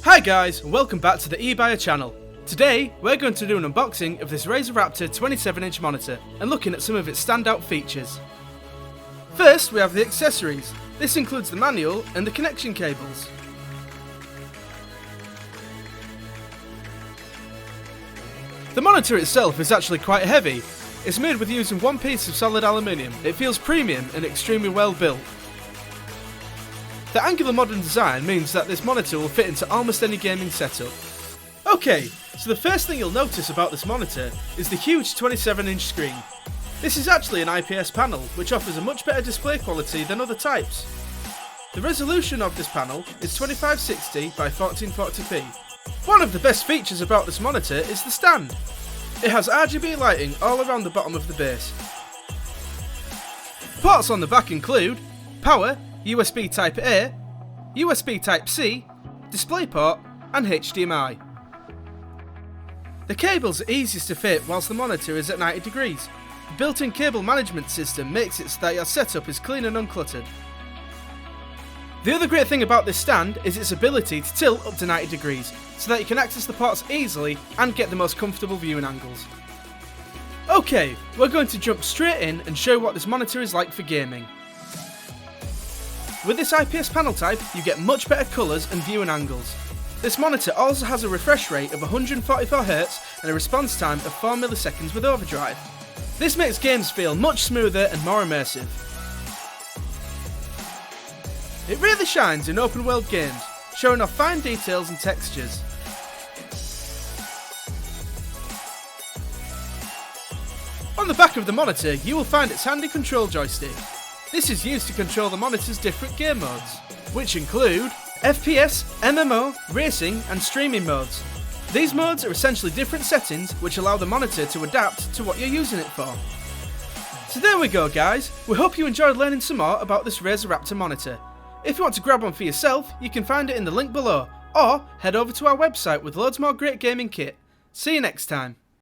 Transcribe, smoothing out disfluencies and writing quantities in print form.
Hi guys, and welcome back to the eBuyer channel. Today, we're going to do an unboxing of this Razer Raptor 27-inch monitor and looking at some of its standout features. First, we have the accessories. This includes the manual and the connection cables. The monitor itself is actually quite heavy. It's made with using one piece of solid aluminium. It feels premium and extremely well built. The angular modern design means that this monitor will fit into almost any gaming setup. Okay, so the first thing you'll notice about this monitor is the huge 27-inch screen. This is actually an IPS panel, which offers a much better display quality than other types. The resolution of this panel is 2560 by 1440p. One of the best features about this monitor is the stand. It has RGB lighting all around the bottom of the base. Ports on the back include power, USB Type-A, USB Type-C, DisplayPort and HDMI. The cables are easiest to fit whilst the monitor is at 90 degrees. The built-in cable management system makes it so that your setup is clean and uncluttered. The other great thing about this stand is its ability to tilt up to 90 degrees, so that you can access the ports easily and get the most comfortable viewing angles. Okay, we're going to jump straight in and show what this monitor is like for gaming. With this IPS panel type, you get much better colours and viewing angles. This monitor also has a refresh rate of 144Hz and a response time of 4 milliseconds with overdrive. This makes games feel much smoother and more immersive. It really shines in open world games, showing off fine details and textures. On the back of the monitor, you will find its handy control joystick. This is used to control the monitor's different game modes, which include FPS, MMO, racing and streaming modes. These modes are essentially different settings which allow the monitor to adapt to what you're using it for. So there we go guys, we hope you enjoyed learning some more about this Razer Raptor monitor. If you want to grab one for yourself, you can find it in the link below, or head over to our website with loads more great gaming kit. See you next time.